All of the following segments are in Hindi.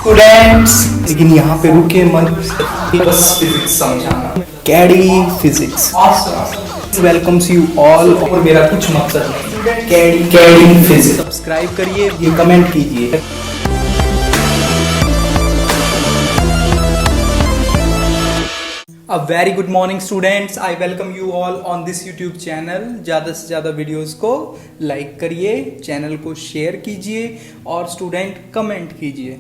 स्टूडेंट्स, लेकिन यहाँ पे रुके मत, बस फिजिक्स समझाना। कैडी फिजिक्स वेलकम्स यू ऑल। और मेरा कुछ मकसद नहीं, कैडी फिजिक्स सब्सक्राइब करिए, ये कमेंट कीजिए। A very good morning students, I welcome you all on this YouTube channel। ज़्यादा से ज़्यादा वीडियोस को लाइक करिए, चैनल को शेयर कीजिए और स्टूडेंट कमेंट कीजिए।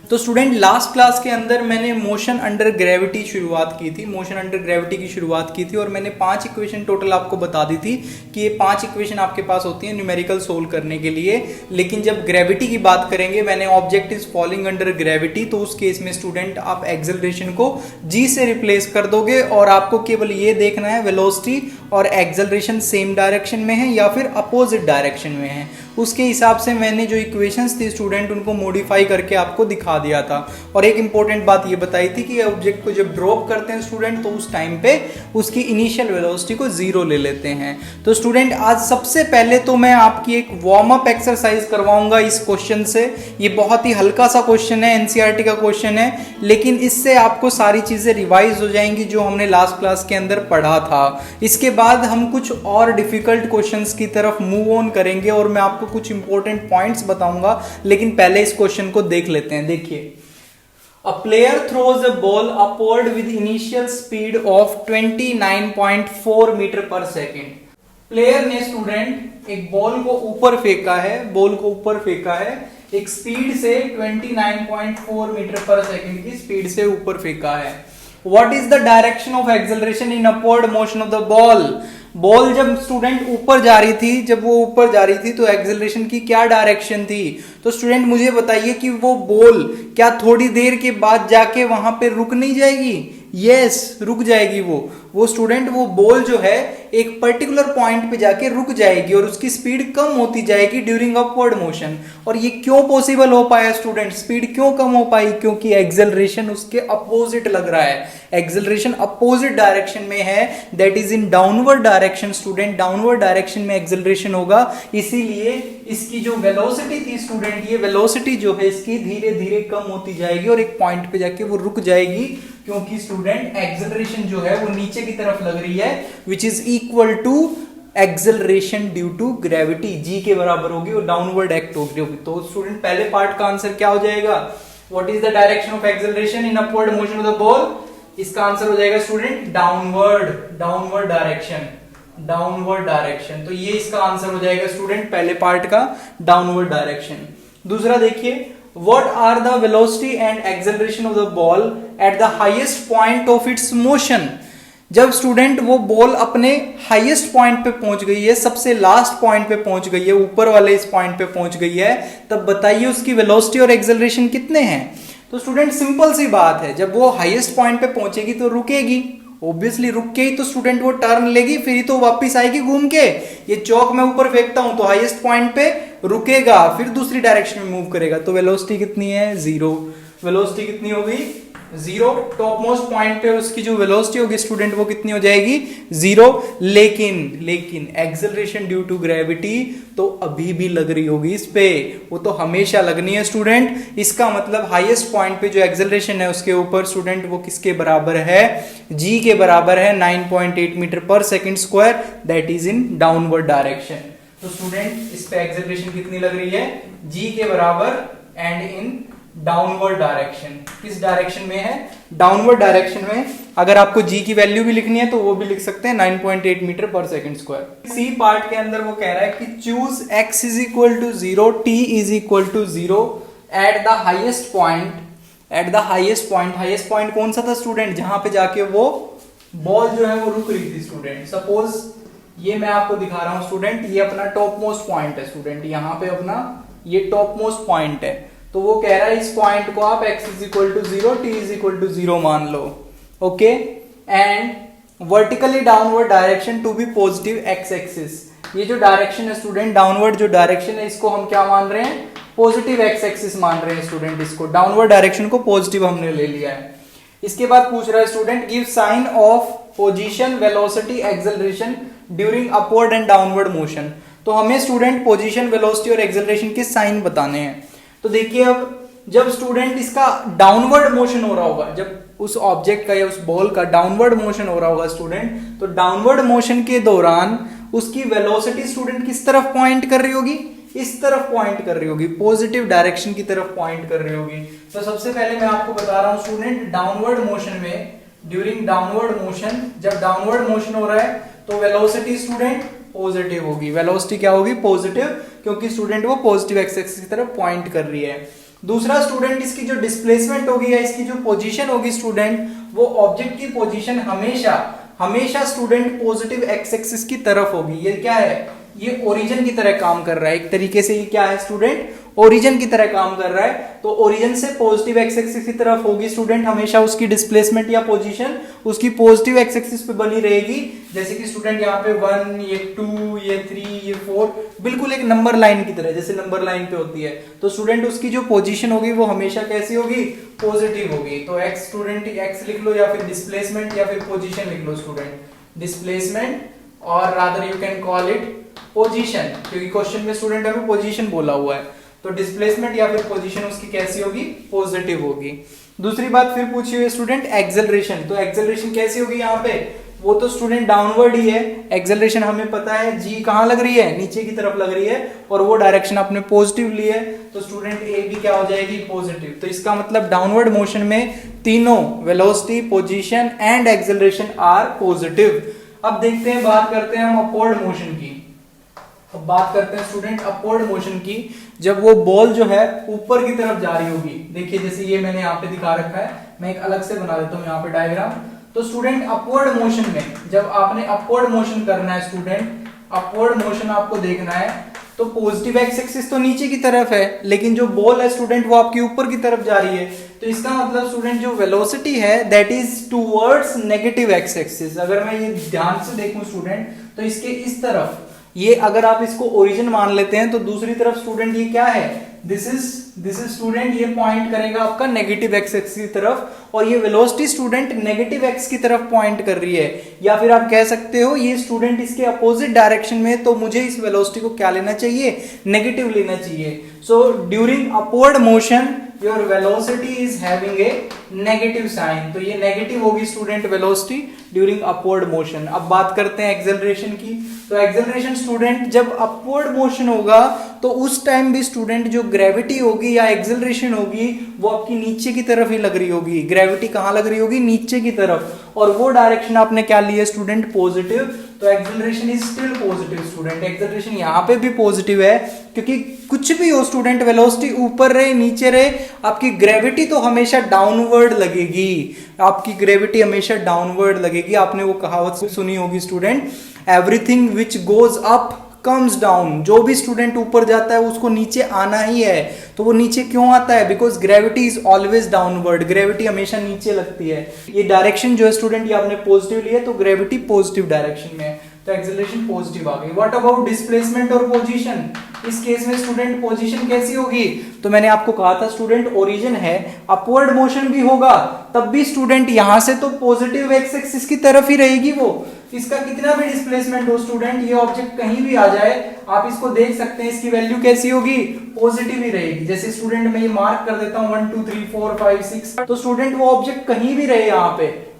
तो स्टूडेंट, लास्ट क्लास के अंदर मैंने मोशन अंडर ग्रेविटी की शुरुआत की थी और मैंने 5 इक्वेशन टोटल आपको बता दी थी कि ये 5 इक्वेशन आपके पास होती हैं न्यूमेरिकल सोल्व करने के लिए। लेकिन जब ग्रेविटी की बात करेंगे, मैंने object is falling under gravity, तो उस केस में स्टूडेंट आप एक्सेलरेशन को जी से रिप्लेस कर दोगे और आपको केवल ये देखना है वेलोसिटी और एक्सेलरेशन सेम डायरेक्शन में है या फिर अपोजिट डायरेक्शन में है। उसके हिसाब से मैंने जो इक्वेशंस थी स्टूडेंट उनको मॉडिफाई करके आपको दिखा दिया था। और एक इंपॉर्टेंट बात ये बताई थी कि ऑब्जेक्ट को जब ड्रॉप करते हैं स्टूडेंट तो उस टाइम पे उसकी इनिशियल वेलोसिटी को 0 ले लेते हैं। तो स्टूडेंट, आज सबसे पहले तो मैं आपकी एक वार्म अप एक्सरसाइज करवाऊंगा इस क्वेश्चन से। ये बहुत ही हल्का सा क्वेश्चन है, एनसीईआरटी का क्वेश्चन है, लेकिन इससे आपको सारी चीजें रिवाइज हो जाएंगी जो हमने लास्ट क्लास के अंदर पढ़ा था। इसके बाद हम कुछ और डिफिकल्ट क्वेश्चंस की तरफ मूव ऑन करेंगे और मैं आपको कुछ इंपॉर्टेंट पॉइंट्स बताऊंगा, लेकिन पहले इस क्वेश्चन को देख लेते हैं। देखिए, A player throws a ball upward with initial speed of 29.4 metre पर सेकेंड। प्लेयर ने स्टूडेंट एक बॉल को ऊपर फेंका है एक स्पीड से 29.4 मीटर पर सेकेंड की स्पीड से ऊपर फेंका है। What is the direction of acceleration in upward motion of the ball? Ball जब स्टूडेंट ऊपर जा रही थी तो एक्सेलरेशन की क्या डायरेक्शन थी? तो स्टूडेंट मुझे बताइए कि वो बॉल क्या थोड़ी देर के बाद जाके वहां पे रुक नहीं जाएगी? यस, रुक जाएगी। वो स्टूडेंट वो बॉल जो है एक पर्टिकुलर पॉइंट पे जाके रुक जाएगी और उसकी स्पीड कम होती जाएगी ड्यूरिंग अपवर्ड मोशन। और ये क्यों पॉसिबल हो पाया स्टूडेंट? स्पीड क्यों कम हो पाई? क्योंकि एक्सेलरेशन उसके अपोजिट लग रहा है। एक्सेलरेशन अपोजिट डायरेक्शन में है, that is in downward direction. Student, downward direction में एक्सेलरेशन होगा, इसीलिए इसकी जो वेलोसिटी थी स्टूडेंट, ये वेलोसिटी जो है इसकी धीरे धीरे कम होती जाएगी और एक पॉइंट पे जाके वो रुक जाएगी, क्योंकि स्टूडेंट एक्सेलरेशन जो है वो नीचे की तरफ लग रही है, which is equal to acceleration due to gravity. G के बराबर होगी और डाउनवर्ड एक्ट होगी। तो स्टूडेंट, पहले पार्ट का आंसर क्या हो जाएगा? What is the direction of acceleration in upward motion of the ball? इसका आंसर हो जाएगा स्टूडेंट डाउनवर्ड डायरेक्शन। तो ये इसका आंसर हो जाएगा स्टूडेंट पहले पार्ट का, डाउनवर्ड डायरेक्शन। दूसरा देखिए, what are the velocity and acceleration of the ball at the highest point of its motion? जब स्टूडेंट वो बॉल अपने हाईएस्ट पॉइंट पे पहुंच गई है, सबसे लास्ट पॉइंट पे पहुंच गई है, ऊपर वाले इस पॉइंट पे पहुंच गई है, तब बताइए उसकी वेलोसिटी और एक्सेलरेशन कितने हैं? तो स्टूडेंट, सिंपल सी बात है, जब वो हाईएस्ट पॉइंट पे पहुंचेगी तो रुकेगी, ऑब्वियसली रुक के ही तो स्टूडेंट वो टर्न लेगी, फिर ही तो वापस आएगी घूम के। ये चौक मैं ऊपर फेंकता हूं तो हाईएस्ट पॉइंट पे रुकेगा, फिर दूसरी डायरेक्शन में मूव करेगा, तो वेलोसिटी कितनी है? 0। वेलोसिटी कितनी होगी? 0। टॉप मोस्ट पॉइंट पे उसकी जो वेलोसिटी होगी स्टूडेंट वो कितनी हो जाएगी? 0। लेकिन एक्सेलरेशन ड्यू टू ग्रेविटी तो अभी भी लग रही होगी इस पे, वो तो हमेशा लगनी है स्टूडेंट। इसका मतलब हाईएस्ट पॉइंट पे जो एक्सेलरेशन है उसके ऊपर स्टूडेंट वो किसके बराबर है? जी के बराबर है, 9.8 मीटर पर second square, that is in downward direction. तो स्टूडेंट, इस पे एक्सेलरेशन कितनी लग रही है? जी के बराबर एंड इन डाउनवर्ड डायरेक्शन। किस डायरेक्शन में है? डाउनवर्ड डायरेक्शन में। अगर आपको जी की वैल्यू भी लिखनी है तो वो भी लिख सकते हैं, 9.8 मीटर पर सेकेंड स्क्वायर। सी पार्ट के अंदर वो कह रहा है कि choose x is equal to 0, t is equal to 0 at the highest point. Highest point कौन सा था स्टूडेंट? जहां पे जाके वो बॉल जो है वो रुक रही थी स्टूडेंट। सपोज ये मैं आपको दिखा रहा हूं स्टूडेंट, ये अपना टॉप मोस्ट पॉइंट है स्टूडेंट, यहाँ पे अपना ये टॉप मोस्ट पॉइंट है। तो वो कह रहा है इस पॉइंट को आप x is equal to 0, t is equal to 0 मान लो, okay. And vertically downward direction to be positive x axis. ये जो डायरेक्शन है स्टूडेंट, डाउनवर्ड जो डायरेक्शन है, इसको हम क्या मान रहे हैं? पॉजिटिव x एक्सिस मान रहे हैं स्टूडेंट। इसको डाउनवर्ड डायरेक्शन को पॉजिटिव हमने ले लिया है। इसके बाद पूछ रहा है student, give sign of position, velocity, acceleration during upward and downward motion. तो हमें स्टूडेंट पोजीशन, वेलोसिटी और एक्सेलरेशन के साइन बताने हैं। तो देखिए, अब जब स्टूडेंट इसका डाउनवर्ड मोशन हो रहा होगा, जब उस ऑब्जेक्ट का या उस बॉल का डाउनवर्ड मोशन हो रहा होगा स्टूडेंट, तो डाउनवर्ड मोशन के दौरान उसकी वेलोसिटी स्टूडेंट किस तरफ पॉइंट कर रही होगी, इस तरफ पॉइंट कर रही होगी, पॉजिटिव डायरेक्शन की तरफ पॉइंट कर रही होगी। तो सबसे पहले मैं आपको बता रहा हूं स्टूडेंट, डाउनवर्ड मोशन में, ड्यूरिंग डाउनवर्ड मोशन, जब डाउनवर्ड मोशन हो रहा है तो वेलोसिटी स्टूडेंट पॉजिटिव होगी। वेलोसिटी क्या होगी, पॉजिटिव, क्योंकि स्टूडेंट वो पॉजिटिव एक्स एक्सिस की तरफ पॉइंट कर रही है। दूसरा स्टूडेंट, इसकी जो डिस्प्लेसमेंट होगी या इसकी जो पोजीशन होगी स्टूडेंट, वो ऑब्जेक्ट की पोजीशन हमेशा स्टूडेंट पॉजिटिव एक्स एक्सिस की तरफ होगी। ये क्या है, ये ओरिजिन की तरह काम कर रहा है, एक तरीके से ये क्या है स्टूडेंट, ओरिजिन की तरह काम कर रहा है। तो ओरिजिन से पॉजिटिव एक्स एक्सिस की तरफ होगी स्टूडेंट, हमेशा उसकी डिस्प्लेसमेंट या पोजीशन उसकी पॉजिटिव एक्स एक्सिस पे बनी रहेगी। जैसे कि स्टूडेंट यहाँ पे 1, ये 2, ये 3, ये 4, बिल्कुल एक नंबर लाइन की तरह, जैसे नंबर लाइन पे होती है। तो स्टूडेंट उसकी जो पोजीशन होगी वो हमेशा कैसी होगी, पॉजिटिव होगी। तो एक्स स्टूडेंट एक्स लिख लो, या फिर डिस्प्लेसमेंट या फिर पोजीशन लिख लो स्टूडेंट, डिस्प्लेसमेंट, और rather you can call it position, क्योंकि क्वेश्चन में स्टूडेंट हमें पोजीशन बोला हुआ है। तो डिस्प्लेसमेंट या फिर पोजीशन उसकी कैसी होगी, पॉजिटिव होगी। दूसरी बात फिर पूछी हुई है स्टूडेंट, एक्सेलरेशन। तो एक्सेलरेशन कैसी होगी यहाँ पे, वो तो स्टूडेंट डाउनवर्ड ही है। एक्सेलरेशन हमें पता है जी कहाँ लग रही है, नीचे की तरफ लग रही है, और वो डायरेक्शन आपने पॉजिटिव ली है, तो स्टूडेंट ए भी क्या हो जाएगी, पॉजिटिव। तो इसका मतलब डाउनवर्ड मोशन में तीनों velocity, position and acceleration are positive. अब देखते हैं, बात करते हैं हम अपवर्ड मोशन की। अब बात करते हैं स्टूडेंट अपवर्ड मोशन की, जब वो बॉल जो है ऊपर की तरफ जा रही होगी। देखिए जैसे ये मैंने यहाँ पे दिखा रखा है, मैं एक अलग से बना देता हूँ यहाँ पे डायग्राम। तो स्टूडेंट अपवर्ड मोशन में, जब आपने अपवर्ड मोशन करना है स्टूडेंट, अपवर्ड मोशन आपको देखना है, तो पॉजिटिव एक्स एक्सिस तो नीचे की तरफ है, लेकिन जो बॉल है स्टूडेंट वो आपकी ऊपर की तरफ जा रही है। तो इसका मतलब स्टूडेंट जो वेलोसिटी है that is towards negative x axis. अगर मैं ये ध्यान से देखूं स्टूडेंट, तो इसके इस तरफ, ये अगर आप इसको ओरिजिन मान लेते हैं, तो दूसरी तरफ स्टूडेंट ये क्या है, दिस इज स्टूडेंट, ये पॉइंट करेगा आपका नेगेटिव एक्स एक्सिस की तरफ, और ये वेलोसिटी स्टूडेंट नेगेटिव एक्स की तरफ पॉइंट कर रही है। या फिर आप कह सकते हो ये स्टूडेंट इसके अपोजिट डायरेक्शन में, तो मुझे इस वेलोसिटी को क्या लेना चाहिए, नेगेटिव लेना चाहिए। So during upward motion your velocity is having a negative sign, तो ये नेगेटिव होगी student velocity during upward motion. अब बात करते हैं एक्सेलरेशन की। तो एक्सेलरेशन स्टूडेंट जब अपवर्ड मोशन होगा, तो उस टाइम भी स्टूडेंट जो ग्रेविटी होगी या एक्सेलरेशन होगी वो आपकी नीचे की तरफ ही लग रही होगी। ग्रेविटी कहाँ लग रही होगी, नीचे की तरफ, और वो डायरेक्शन आपने क्या ली है स्टूडेंट, पॉजिटिव। तो acceleration is still positive student, acceleration यहाँ पे भी पॉजिटिव है, क्योंकि कुछ भी हो स्टूडेंट, वेलोसिटी ऊपर रहे नीचे रहे, आपकी ग्रेविटी तो हमेशा डाउनवर्ड लगेगी, आपकी ग्रेविटी हमेशा डाउनवर्ड लगेगी। आपने वो कहावत सुनी होगी student, everything which goes up comes down. जो भी स्टूडेंट ऊपर जाता है उसको नीचे आना ही है। तो वो नीचे क्यों आता है, because gravity is always downward, gravity हमेशा नीचे लगती है। ये डायरेक्शन जो है स्टूडेंट, ये आपने पॉजिटिव लिया, तो ग्रेविटी पॉजिटिव डायरेक्शन में है, तो एक्सेलरेशन पॉजिटिव आ गई। व्हाट अबाउट डिस्प्लेसमेंट और पोजीशन, इस केस में स्टूडेंट पोजीशन कैसी होगी, तो मैंने आपको कहा था स्टूडेंट ओरिजिन है, अपवर्ड मोशन भी होगा तब भी स्टूडेंट यहां से तो पॉजिटिव एक्स एक्सिस की तरफ ही रहेगी वो। इसका कितना भी डिस्प्लेसमेंट हो स्टूडेंट, ये ऑब्जेक्ट कहीं भी आ जाए, आप इसको देख सकते हैं, इसकी वैल्यू कैसी होगी, पॉजिटिव ही रहेगी। जैसे स्टूडेंट मैं ये मार्क कर देता हूँ 1 2 3 4 5 6, तो स्टूडेंट वो ऑब्जेक्ट कहीं भी रहे,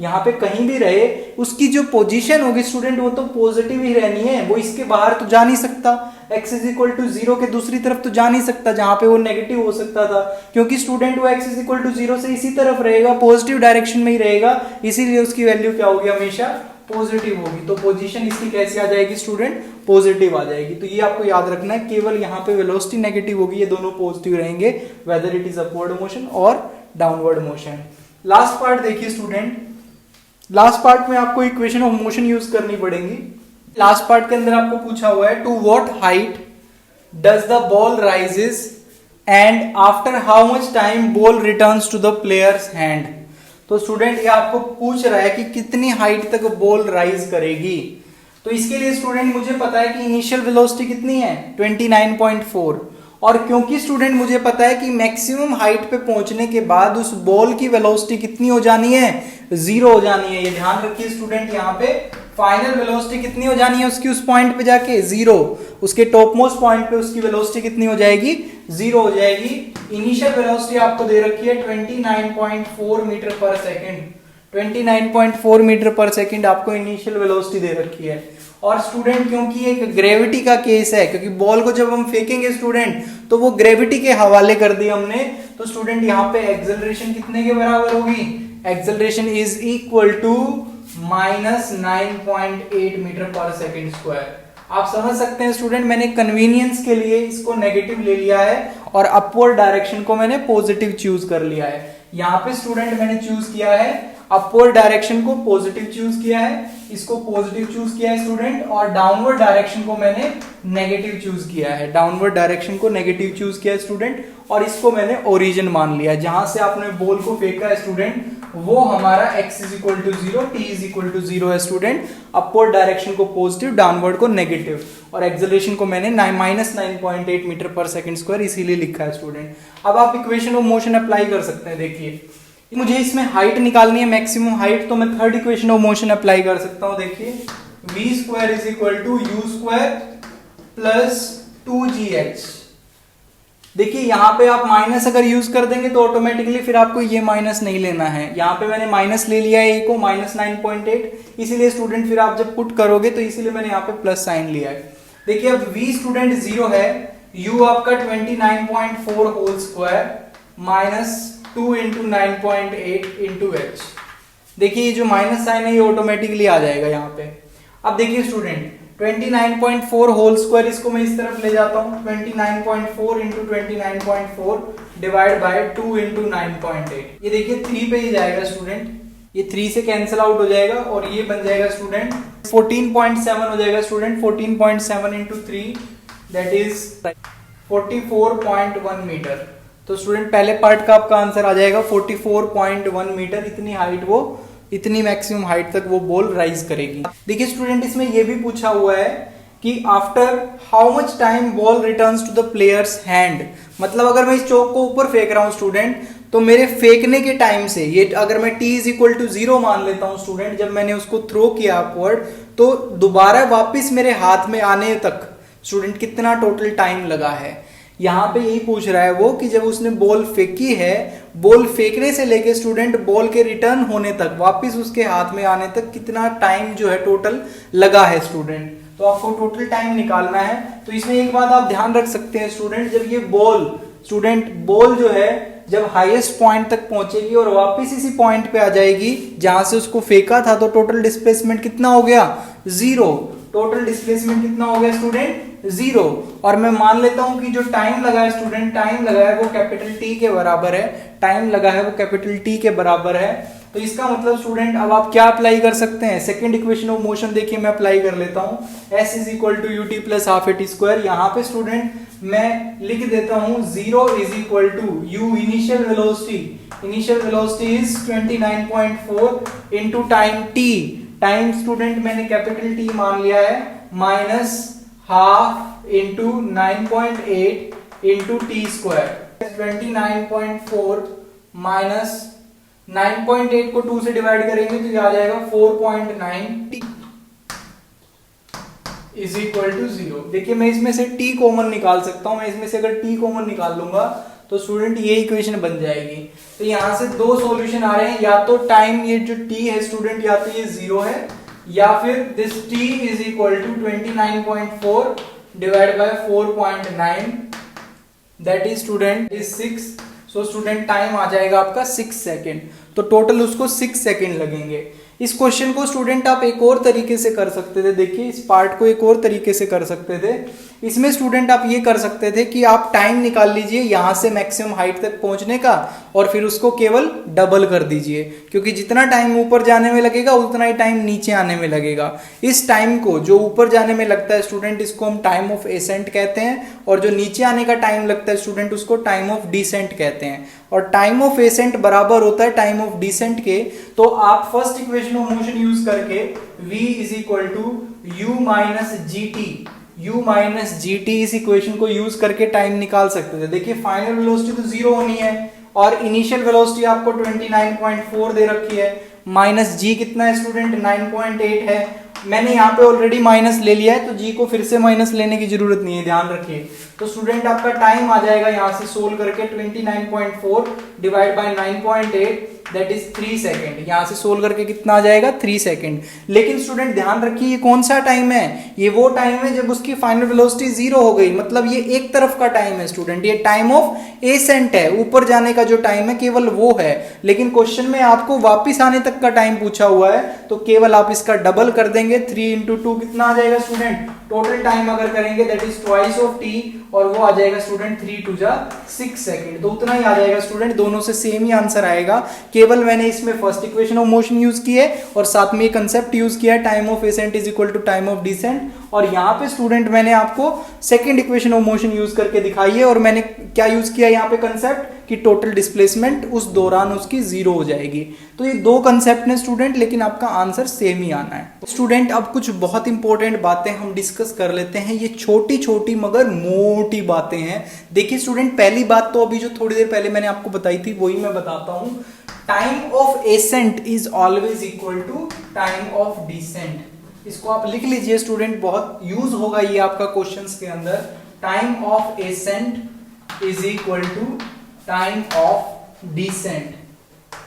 यहाँ पे कहीं भी रहे, उसकी जो पोजीशन होगी स्टूडेंट वो तो पॉजिटिव ही रहनी है, वो इसके बाहर तो जा नहीं सकता, x इज इक्वल टू 0 के दूसरी तरफ तो जा नहीं सकता जहां पे वो नेगेटिव हो सकता था, क्योंकि स्टूडेंट वो x इज इक्वल टू 0 से इसी तरफ रहेगा, पॉजिटिव डायरेक्शन में ही रहेगा, इसीलिए उसकी वैल्यू क्या होगी, हमेशा पॉजिटिव होगी। तो पोजीशन इसकी कैसी आ जाएगी स्टूडेंट, पॉजिटिव आ जाएगी। तो ये आपको याद रखना है, केवल यहाँ पे वेलोसिटी नेगेटिव होगी, ये दोनों पॉजिटिव रहेंगे, whether it is upward motion और डाउनवर्ड मोशन। लास्ट पार्ट देखिए स्टूडेंट, लास्ट पार्ट में आपको इक्वेशन ऑफ मोशन यूज करनी पड़ेगी। लास्ट पार्ट के अंदर आपको पूछा हुआ है, to what height does the ball rises and after how much time ball returns to the player's hand. तो स्टूडेंट ये आपको पूछ रहा है कि कितनी हाइट तक बॉल राइज करेगी। तो इसके लिए स्टूडेंट मुझे पता है कि इनिशियल वेलोसिटी कितनी है 29.4, और क्योंकि स्टूडेंट मुझे पता है कि मैक्सिमम हाइट पे पहुंचने के बाद उस बॉल की वेलोसिटी कितनी हो जानी है, 0 हो जानी है। ये ध्यान रखिए स्टूडेंट, यहाँ पे फाइनल वेलोसिटी कितनी हो जानी है उसकी, उस पॉइंट पे जाके 0, उसके टॉप मोस्ट पॉइंट पे उसकी वेलोसिटी कितनी हो जाएगी, 0 हो जाएगी। इनिशियल वेलोसिटी आपको दे रखी है 29.4 metre per second, 29.4 metre per second आपको इनिशियल वेलोसिटी दे रखी है। और स्टूडेंट क्योंकि एक ग्रेविटी का केस है, क्योंकि बॉल को जब हम फेंकेंगे स्टूडेंट तो वो ग्रेविटी के हवाले कर दी हमने, तो स्टूडेंट यहाँ पे एक्सेलरेशन कितने के बराबर होगी, acceleration is equal to -9.8 metre per second square. आप समझ सकते हैं स्टूडेंट, मैंने कन्वीनियंस के लिए इसको नेगेटिव ले लिया है और अपवर्ड डायरेक्शन को मैंने पॉजिटिव चूज कर लिया है। यहाँ पे स्टूडेंट मैंने चूज किया है अपवर्ड डायरेक्शन को पॉजिटिव चूज किया है, इसको पॉजिटिव चूज किया है स्टूडेंट, और डाउनवर्ड डायरेक्शन को मैंने नेगेटिव चूज किया है, डाउनवर्ड डायरेक्शन को नेगेटिव चूज किया है स्टूडेंट, और इसको मैंने ओरिजिन मान लिया। जहां से आपने बॉल को फेंका है स्टूडेंट वो हमारा x is equal to 0, t is equal to 0 है स्टूडेंट। अपवर्ड डायरेक्शन को पॉजिटिव, डाउनवर्ड को नेगेटिव, और एक्सेलरेशन को मैंने -9.8 मीटर पर सेकंड स्क्वायर इसीलिए लिखा है स्टूडेंट। अब आप इक्वेशन ऑफ मोशन अप्लाई कर सकते हैं। देखिए मुझे इसमें हाइट निकालनी है, मैक्सिमम हाइट, तो मैं third equation of motion apply कर सकता हूं। देखिए v square is equal to u square plus 2gh। देखिए यहाँ पे आप माइनस अगर यूज कर देंगे तो ऑटोमेटिकली फिर आपको ये माइनस नहीं लेना है। यहाँ पे मैंने माइनस ले लिया है a को, -9.8, इसीलिए स्टूडेंट फिर आप जब पुट करोगे तो इसीलिए मैंने यहाँ पे प्लस साइन लिया है। देखिए अब v स्टूडेंट 0 है, u आपका 29.4 whole square minus 2 into 9.8 into h। देखिए ये जो माइनस साइन है ये ऑटोमेटिकली आ जाएगा यहाँ पे। अब देखिए स्टूडेंट 29.4 होल स्क्वायर, इसको मैं इस तरफ ले जाता हूँ, 29.4 इंटू 29.4 डिवाइड बाय 2 इंटू 9.8। ये देखिए 3 पे ही जाएगा स्टूडेंट, ये 3 से कैंसिल आउट हो जाएगा और ये बन जाएगा स्टूडेंट 14.7 हो जाएगा student. 14.7 into 3 that is 44.1 metre. तो स्टूडेंट पहले पार्ट का आपका आंसर आ जाएगा 44.1 मीटर। इतनी हाइट वो, इतनी मैक्सिमम हाइट तक वो बॉल राइज करेगी। देखिए स्टूडेंट इसमें ये भी पूछा हुआ है कि after how much time ball returns to the player's hand. मतलब अगर मैं इस चौक को ऊपर फेंक रहा हूं स्टूडेंट, तो मेरे फेंकने के टाइम से ये, अगर मैं t इज इक्वल टू 0 मान लेता हूं स्टूडेंट, जब मैंने उसको थ्रो किया अपवर्ड, तो दोबारा वापिस मेरे हाथ में आने तक स्टूडेंट कितना टोटल टाइम लगा है। यहाँ पे यही पूछ रहा है वो कि जब उसने बॉल फेंकी है, बॉल फेंकने से लेके स्टूडेंट बॉल के रिटर्न होने तक, वापस उसके हाथ में आने तक कितना टाइम जो है टोटल लगा है स्टूडेंट। तो आपको टोटल टाइम निकालना है। तो इसमें एक बात आप ध्यान रख सकते हैं स्टूडेंट, जब ये बॉल स्टूडेंट बॉल जो है जब हाईएस्ट पॉइंट तक पहुंचेगी और वापस इसी पॉइंट पे आ जाएगी जहां से उसको फेंका था, तो टोटल डिस्प्लेसमेंट कितना हो गया, 0। टोटल डिस्प्लेसमेंट कितना हो गया स्टूडेंट, 0। और मैं मान लेता हूं कि जो टाइम लगा है स्टूडेंट, टाइम लगा है वो कैपिटल T के बराबर है, टाइम लगा है वो कैपिटल T के बराबर है। तो इसका मतलब स्टूडेंट अब आप क्या अप्लाई कर सकते हैं, सेकंड इक्वेशन ऑफ मोशन देखिए मैं अप्लाई कर लेता हूं, s is equal to ut plus half at square. यहाँ पे स्टूडेंट मैं लिख देता हूं 0 is equal to u initial velocity is 29.4 into time t, time student मैंने कैपिटल T मान लिया है, minus half into 9.8 into t square. 29.4 minus 9.8 को 2 से डिवाइड करेंगे तो ये आ जाएगा 4.9 इज इक्वल टू 0। देखिए मैं इसमें से t कॉमन निकाल सकता हूं, मैं इसमें से अगर t कॉमन निकाल लूंगा तो स्टूडेंट ये इक्वेशन बन जाएगी। तो यहां से दो सॉल्यूशन आ रहे हैं, या तो टाइम ये जो t है स्टूडेंट या तो ये 0 है, या फिर this t is equal to 29.4 divide by 4.9 that is student is 6। So student time आ जाएगा आपका 6 सेकेंड। तो टोटल उसको 6 सेकेंड लगेंगे। इस क्वेश्चन को स्टूडेंट आप एक और तरीके से कर सकते थे। देखिए इस पार्ट को एक और तरीके से कर सकते थे। इसमें स्टूडेंट आप ये कर सकते थे कि आप टाइम निकाल लीजिए यहां से मैक्सिमम हाइट तक पहुंचने का, और फिर उसको केवल डबल कर दीजिए, क्योंकि जितना टाइम ऊपर जाने में लगेगा उतना ही टाइम नीचे आने में लगेगा। इस टाइम को जो ऊपर जाने में लगता है स्टूडेंट, इसको हम टाइम ऑफ एसेंट कहते हैं, और जो नीचे आने का टाइम लगता है स्टूडेंट उसको टाइम ऑफ डिसेंट कहते हैं। और टाइम ऑफ एसेंट बराबर होता है टाइम ऑफ डिसेंट के। तो आप first equation of motion use करके v इज equal to u minus g t इस इक्वेशन को यूज करके टाइम निकाल सकते थे। देखिए फाइनल वेलोसिटी तो 0 होनी है और इनिशियल वेलोसिटी आपको 29.4 दे रखी है, माइनस जी कितना है स्टूडेंट 9.8 है, मैंने यहाँ पे ऑलरेडी माइनस ले लिया है, तो जी को फिर से माइनस लेने की जरूरत नहीं है, ध्यान रखिए। तो स्टूडेंट आपका टाइम आ जाएगा यहाँ से सोल्व करके 29.4 divide bye 9.8 that is 3 second. यहाँ से सोल्व करके कितना आ जाएगा 3 सेकेंड। लेकिन स्टूडेंट ध्यान रखिए ये कौन सा टाइम है, ये वो टाइम है जब उसकी फाइनल वेलोसिटी 0 हो गई, मतलब ये एक तरफ का टाइम है स्टूडेंट, ये टाइम ऑफ एसेंट है, ऊपर जाने का जो टाइम है केवल वो है। लेकिन क्वेश्चन में आपको वापिस आने तक का टाइम पूछा हुआ है, तो केवल आप इसका डबल कर देंगे, 3 इंटू 2 कितना आ जाएगा स्टूडेंट, टोटल टाइम अगर करेंगे that is twice of T, और वो आ जाएगा स्टूडेंट 3 टू जा 6 सेकेंड। तो उतना ही आ जाएगा स्टूडेंट, दोनों से सेम ही आंसर आएगा, केवल मैंने इसमें first equation of motion use की है और साथ में कंसेप्ट यूज किया है time of ascent is equal to time of descent. और यहाँ पे स्टूडेंट मैंने आपको second equation of motion use करके दिखाई है, और मैंने क्या यूज किया यहाँ पे कंसेप्ट कि टोटल डिस्प्लेसमेंट उस दौरान उसकी 0 हो जाएगी। तो ये दो कंसेप्ट ने स्टूडेंट, लेकिन आपका आंसर सेम ही आना है स्टूडेंट। अब कुछ बहुत इंपॉर्टेंट बातें हम डिस्कस कर लेते हैं, ये छोटी छोटी मगर मोटी बातें हैं। देखिए स्टूडेंट, पहली बात तो अभी जो थोड़ी देर पहले मैंने आपको बताई थी वही मैं बताता हूं, time of ascent is always equal to time of descent. इसको आप लिख लीजिए स्टूडेंट, बहुत यूज होगा ये आपका क्वेश्चंस के अंदर। Time of ascent is equal to time of descent.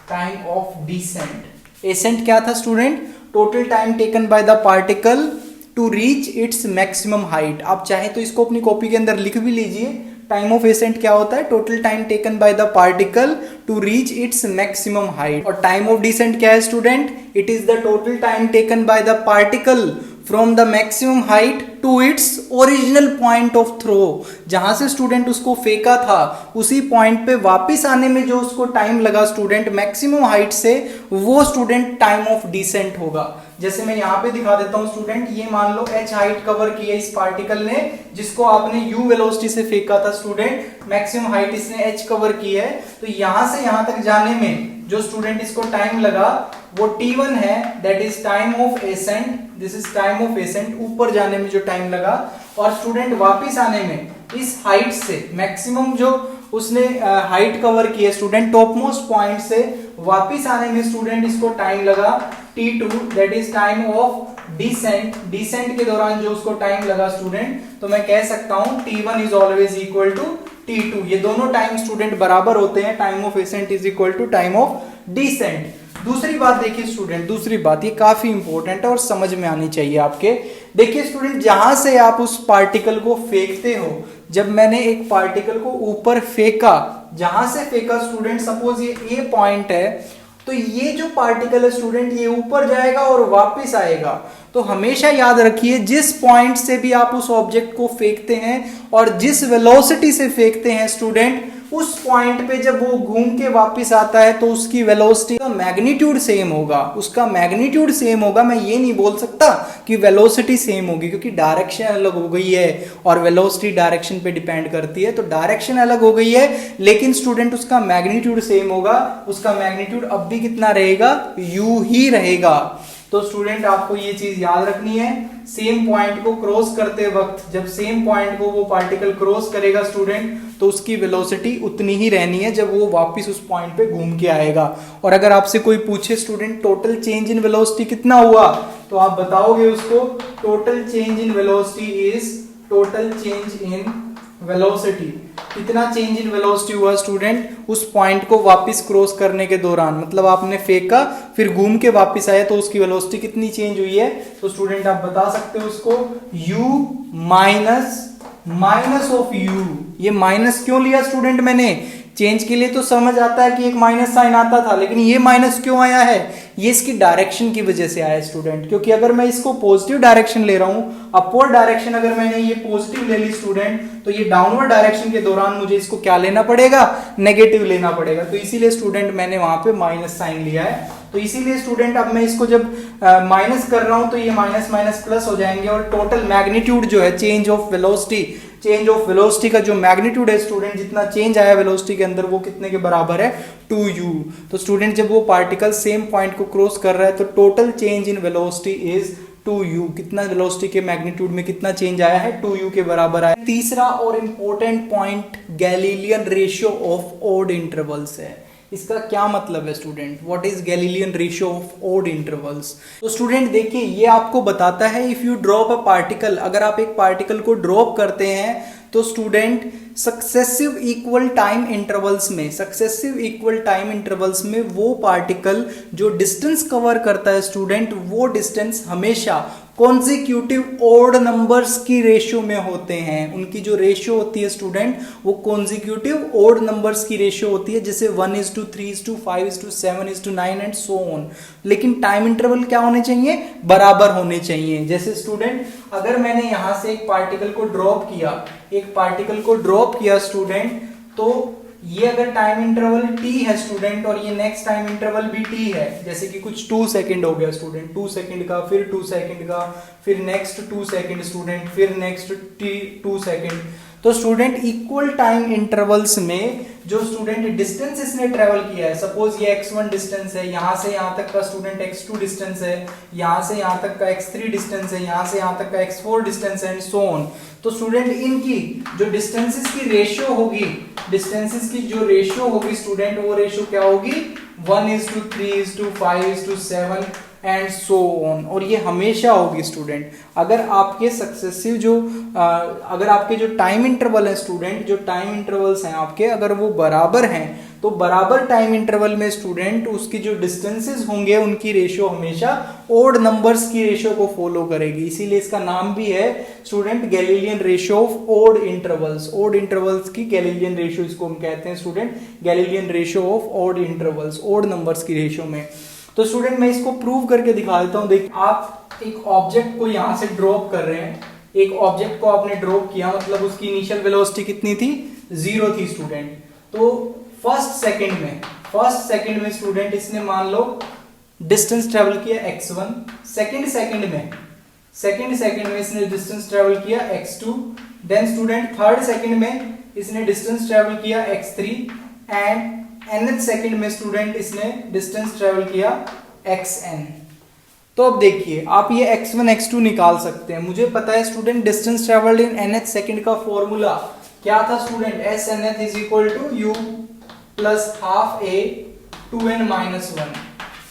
Time of descent, ascent क्या था student, total time taken by the particle to reach its maximum height. आप चाहे तो इसको अपनी कॉपी के अंदर लिख भी लीजिए। टाइम ऑफ एसेंट क्या होता है, total time taken by the particle to reach its maximum height. और टाइम ऑफ डिसेंट क्या है student, it is the total time taken by the particle from the maximum height to its original point of throw. जहां से स्टूडेंट उसको फेंका था उसी पॉइंट पे वापस आने में जो उसको टाइम लगा स्टूडेंट मैक्सिमम हाइट से, वो स्टूडेंट टाइम ऑफ डिसेंट होगा। जैसे मैं यहाँ पे दिखा देता हूँ स्टूडेंट, ये मान लो h हाइट कवर की है इस पार्टिकल ने, जिसको आपने u वेलोसिटी से फेंका था स्टूडेंट, मैक्सिमम हाइट इसने h कवर की है। तो यहां से यहां तक जाने में जो स्टूडेंट इसको टाइम लगा वो t1 है, that is time of accent, this is time of accent, ऊपर जाने में जो टाइम लगा। और स्टूडेंट वापिस आने में इस हाइट से मैक्सिमम जो उसने हाइट कवर की है स्टूडेंट, टॉप मोस्ट पॉइंट से वापिस आने में स्टूडेंट इसको टाइम लगा t2, that is time of descent. Descent के दौरान जो उसको टाइम लगा स्टूडेंट, तो मैं कह सकता हूं t1 is always equal to t2। ये दोनों टाइम स्टूडेंट बराबर होते हैं, time of ascent is equal to time of descent. दूसरी बात देखिए स्टूडेंट, दूसरी बात ये काफी इंपॉर्टेंट है और समझ में आनी चाहिए आपके। देखिए स्टूडेंट, जहां से आप उस पार्टिकल को फेंकते हो, जब मैंने एक पार्टिकल को ऊपर फेंका, जहां से फेंका स्टूडेंट, सपोज ये ए पॉइंट है, तो ये जो पार्टिकल है स्टूडेंट ये ऊपर जाएगा और वापस आएगा। तो हमेशा याद रखिए, जिस पॉइंट से भी आप उस ऑब्जेक्ट को फेंकते हैं और जिस वेलोसिटी से फेंकते हैं स्टूडेंट, उस पॉइंट पे जब वो घूम के वापस आता है तो उसकी वेलोसिटी का मैग्नीट्यूड सेम होगा, उसका मैग्नीट्यूड सेम होगा। मैं ये नहीं बोल सकता कि वेलोसिटी सेम होगी, क्योंकि डायरेक्शन अलग हो गई है और वेलोसिटी डायरेक्शन पे डिपेंड करती है, तो डायरेक्शन अलग हो गई है, लेकिन स्टूडेंट उसका मैग्नीट्यूड सेम होगा। उसका मैग्नीट्यूड अब भी कितना रहेगा, u ही रहेगा। तो स्टूडेंट आपको ये चीज याद रखनी है, सेम पॉइंट को क्रॉस करते वक्त, जब सेम पॉइंट को वो पार्टिकल क्रॉस करेगा स्टूडेंट, तो उसकी वेलोसिटी उतनी ही रहनी है जब वो वापस उस पॉइंट पे घूम के आएगा। और अगर आपसे कोई पूछे student total change in velocity कितना हुआ, तो आप बताओगे उसको total change in velocity is total change in velocity. कितना चेंज इन वेलोसिटी हुआ स्टूडेंट उस पॉइंट को वापस क्रॉस करने के दौरान, मतलब आपने फेंका फिर घूम के वापस आया तो उसकी वेलोसिटी कितनी चेंज हुई है। तो स्टूडेंट आप बता सकते हो उसको u माइनस ऑफ u। ये माइनस क्यों लिया स्टूडेंट मैंने, चेंज के लिए तो समझ आता है कि एक माइनस साइन आता था, लेकिन ये माइनस क्यों आया है, ये इसकी डायरेक्शन की वजह से आया है स्टूडेंट। क्योंकि अगर मैं इसको पॉजिटिव डायरेक्शन ले रहा हूं, अपवर्ड डायरेक्शन अगर मैंने ये पॉजिटिव ले ली स्टूडेंट, तो ये डाउनवर्ड डायरेक्शन के दौरान मुझे इसको क्या लेना पड़ेगा, नेगेटिव लेना पड़ेगा। तो इसीलिए स्टूडेंट मैंने वहां पे माइनस साइन लिया है। तो इसीलिए स्टूडेंट अब मैं इसको जब माइनस कर रहा हूं तो ये माइनस माइनस प्लस हो जाएंगे, और टोटल मैग्नीट्यूड जो है चेंज ऑफ वेलोसिटी का जो मैग्नीट्यूड है स्टूडेंट, जितना चेंज आया वेलोसिटी के अंदर, वो कितने के बराबर है, 2u। तो स्टूडेंट जब वो पार्टिकल सेम पॉइंट को क्रॉस कर रहा है तो total change in velocity is 2u। कितना वेलोसिटी के मैग्नीट्यूड में कितना चेंज आया है, 2u के बराबर आया। तीसरा और important point Galilean ratio of odd intervals है। इसका क्या मतलब है student? What is Galilean ratio of odd intervals? तो स्टूडेंट देखिए, ये आपको बताता है if you drop a particle, अगर आप एक पार्टिकल को ड्रॉप करते हैं तो student successive equal time intervals में, सक्सेसिव इक्वल टाइम इंटरवल्स में वो पार्टिकल जो डिस्टेंस कवर करता है स्टूडेंट, वो डिस्टेंस हमेशा कॉन्जिक्यूटिव ओड नंबर्स की रेशियो में होते हैं। उनकी जो रेशियो होती है स्टूडेंट, वो कॉन्जिक्यूटिव ओड नंबर्स की रेशियो होती है, जैसे 1:3:5:7:9 एंड सो ऑन। लेकिन टाइम इंटरवल क्या होने चाहिए? बराबर होने चाहिए। जैसे स्टूडेंट, अगर मैंने यहां से एक पार्टिकल को ड्रॉप किया स्टूडेंट, तो ये अगर टाइम इंटरवल t है स्टूडेंट और ये नेक्स्ट टाइम इंटरवल भी t है, जैसे कि कुछ 2 सेकंड हो गया स्टूडेंट, 2 सेकंड का, फिर 2 सेकंड का, फिर नेक्स्ट 2 सेकंड स्टूडेंट, फिर नेक्स्ट 2 सेकंड। तो स्टूडेंट इक्वल टाइम इंटरवल्स में जो स्टूडेंट डिस्टेंस इसने ट्रेवल किया है, सपोज ये x1 डिस्टेंस है, यहां से यहां तक का स्टूडेंट x2 डिस्टेंस है, यहां से यहां तक का x3 डिस्टेंस है, यहां से यहां तक का x4 डिस्टेंस है एंड सो ऑन। तो स्टूडेंट इनकी जो डिस्टेंसेस की रेशियो होगी, डिस्टेंसेस की जो रेशियो होगी स्टूडेंट, वो रेशियो क्या होगी? 1:3:5:7 एंड सो ऑन। और ये हमेशा होगी स्टूडेंट। अगर आपके सक्सेसिव अगर आपके जो टाइम इंटरवल है स्टूडेंट, जो टाइम इंटरवल्स हैं आपके, अगर वो बराबर हैं, तो बराबर टाइम इंटरवल में स्टूडेंट उसकी जो डिस्टेंसेस होंगे उनकी रेशियो हमेशा ओड नंबर्स की रेशियो को फॉलो करेगी। इसीलिए इसका नाम भी है student Galilean ratio of odd intervals. Odd intervals की गैलीलियन रेशियो इसको हम कहते हैं student, Galilean ratio of odd intervals, odd numbers की रेशियो में। तो स्टूडेंट मैं इसको प्रूव करके दिखा देता हूं। देखिए, आप एक ऑब्जेक्ट को यहां से ड्रॉप कर रहे हैं, एक ऑब्जेक्ट को आपने ड्रॉप किया, मतलब उसकी इनिशियल वेलोसिटी कितनी थी? 0 थी स्टूडेंट। तो फर्स्ट सेकंड में स्टूडेंट इसने मान लो डिस्टेंस ट्रेवल किया x1, सेकंड सेकंड में इसने डिस्टेंस ट्रेवल किया x2, then student third second में इसने डिस्टेंस ट्रेवल किया x3 एंड nth सेकंड में स्टूडेंट इसने डिस्टेंस ट्रेवल किया xn। तो अब देखिए, आप ये x1 x2 निकाल सकते हैं। मुझे पता है student distance travelled in nth second का फॉर्मूला क्या था student? s nth is equal to u plus half a 2n-1।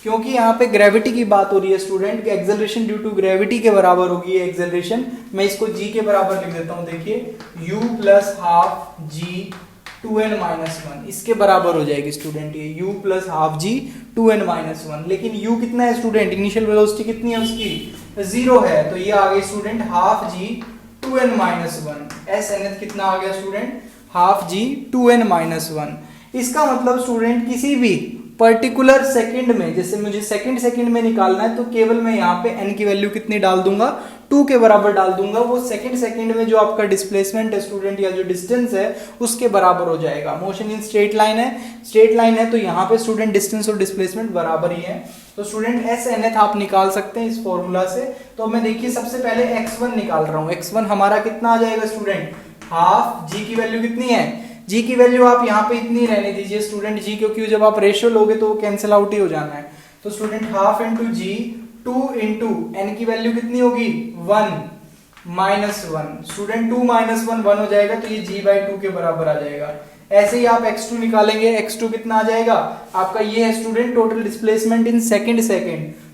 क्योंकि यहाँ पे ग्रेविटी की बात हो रही है student, acceleration due to gravity के बराबर होगी ये एक्सेलरेशन। मैं इसको g के बराबर लिख देता हूँ। देखिए, u plus half g 2n-1 इसके बराबर हो जाएगी स्टूडेंट ये u plus half g 2n-1। लेकिन u कितना है स्टूडेंट? इनिशियल वेलोसिटी कितनी है उसकी? 0 है। तो ये आ गई student half g 2n-1। s nth कितना आ गया स्टूडेंट? Half g 2n-1। इसका मतलब स्टूडेंट किसी भी पर्टिकुलर सेकंड में, जैसे मुझे सेकंड में निकालना है, तो केवल मैं यहाँ पे n की वैल्यू कितनी डाल दूंगा? 2 के बराबर डाल दूंगा। वो सेकंड में जो आपका डिस्प्लेसमेंट है स्टूडेंट, या जो डिस्टेंस है, उसके बराबर हो जाएगा। मोशन इन स्ट्रेट लाइन है, तो यहाँ पे स्टूडेंट डिस्टेंस और डिस्प्लेसमेंट बराबर ही है। तो स्टूडेंट s nth आप निकाल सकते हैं इस फॉर्मूला से। तो मैं देखिए सबसे पहले x1 निकाल रहा हूँ। x1 हमारा कितना आ जाएगा स्टूडेंट? हाफ g की वैल्यू कितनी है? g की वैल्यू आप यहाँ पे इतनी रहने दीजिए स्टूडेंट g, क्योंकि जब आप रेशियो लोगे तो वो कैंसिल आउट ही हो जाना है। तो student half into g 2 into n की वैल्यू कितनी होगी? 1-1। स्टूडेंट 2-1 हो जाएगा, तो ये g/2 के बराबर आ जाएगा। ऐसे ही आप x2 निकालेंगे। x2 कितना आ जाएगा आपका? ये है student total displacement in second.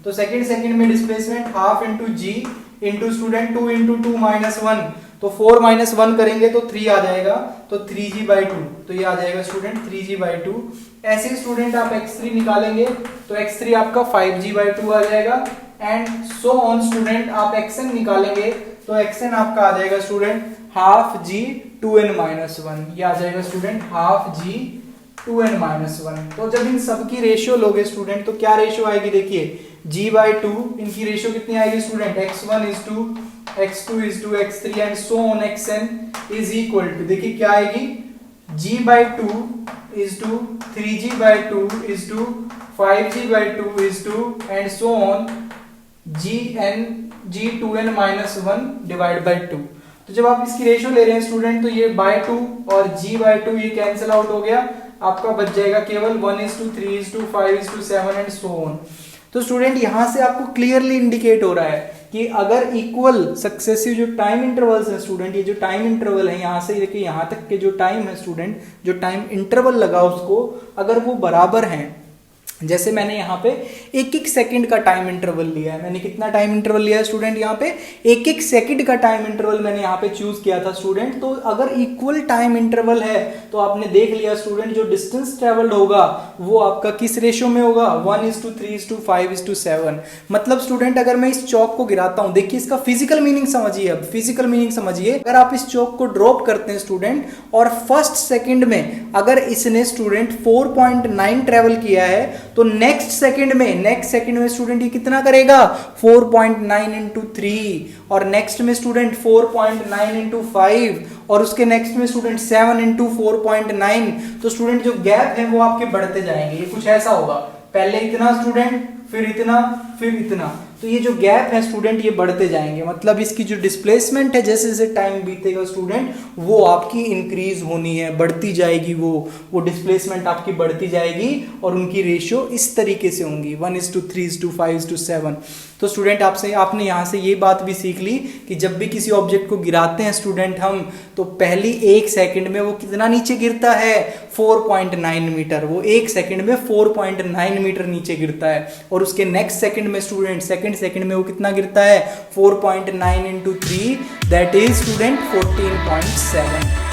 तो सेकंड में displacement half into g into student 2 into 2-1, तो 4-1 करेंगे तो 3 आ जाएगा, तो 3g/2। तो ये आ जाएगा स्टूडेंट 3g/2। ऐसे ही स्टूडेंट आप x3 निकालेंगे, तो x3 आपका 5g/2 आ जाएगा एंड सो ऑन। स्टूडेंट आप xn निकालेंगे, तो xn आपका आ जाएगा स्टूडेंट हाफ g 2n-1। ये आ जाएगा स्टूडेंट हाफ g 2n-1। तो जब इन सब की रेशियो लोगे स्टूडेंट, तो क्या रेशियो आएगी? देखिए, g/2 इनकी रेशियो कितनी आएगी student? x1 is to x2 is to x3 and so on xn is equal to, देखिए क्या आएगी? g/2 is to 3g/2 is to 5g/2 is to and so on g 2n-1 divide by 2। तो जब आप इसकी रेशियो ले रहे हैं स्टूडेंट, तो ये बाय 2 और g/2 ये कैंसिल आउट हो गया, आपका बच जाएगा केवल 1:3:5:7 एंड सो ऑन। तो स्टूडेंट यहां से आपको क्लियरली इंडिकेट हो रहा है कि अगर इक्वल सक्सेसिव जो टाइम इंटरवल्स है स्टूडेंट, ये जो टाइम इंटरवल है यहाँ से लेके यहाँ तक के जो टाइम है स्टूडेंट, जो टाइम इंटरवल लगा उसको, अगर वो बराबर हैं, जैसे मैंने यहाँ पे एक एक सेकंड का टाइम इंटरवल लिया है, मैंने कितना टाइम इंटरवल लिया है स्टूडेंट, यहाँ पे एक एक सेकंड का टाइम इंटरवल मैंने यहाँ पे चूज किया था स्टूडेंट। तो अगर इक्वल टाइम इंटरवल है तो आपने देख लिया स्टूडेंट, जो डिस्टेंस ट्रेवल्ड होगा वो आपका किस रेशियो में होगा, 1:3:5:7। मतलब स्टूडेंट अगर मैं इस चौक को गिराता हूँ, देखिए इसका फिजिकल मीनिंग समझिए, अब फिजिकल मीनिंग समझिए। अगर आप इस चौक को ड्रॉप करते हैं स्टूडेंट और फर्स्ट सेकंड में अगर इसने स्टूडेंट 4.9 ट्रेवल किया है, तो नेक्स्ट सेकंड में स्टूडेंट ये कितना करेगा, 4.9 इंटू 3, और नेक्स्ट में स्टूडेंट 4.9 इंटू 5, और उसके नेक्स्ट में स्टूडेंट 7 इंटू 4.9। तो स्टूडेंट जो गैप है वो आपके बढ़ते जाएंगे, ये कुछ ऐसा होगा, पहले इतना स्टूडेंट, फिर इतना, फिर इतना। तो ये जो गैप है स्टूडेंट ये बढ़ते जाएंगे, मतलब इसकी जो डिस्प्लेसमेंट है जैसे जैसे टाइम बीतेगा स्टूडेंट वो आपकी इंक्रीज होनी है, बढ़ती जाएगी, वो डिस्प्लेसमेंट आपकी बढ़ती जाएगी और उनकी रेशियो इस तरीके से होंगी 1:3:5:7। तो स्टूडेंट आपने यहाँ से ये बात भी सीख ली कि जब भी किसी ऑब्जेक्ट को गिराते हैं स्टूडेंट हम, तो पहली एक सेकंड में वो कितना नीचे गिरता है, 4.9 मीटर, वो एक सेकंड में 4.9 मीटर नीचे गिरता है, और उसके नेक्स्ट सेकंड में स्टूडेंट सेकंड में वो कितना गिरता है, 4.9 इंटू 3, दैट इज स्टूडेंट 14.7।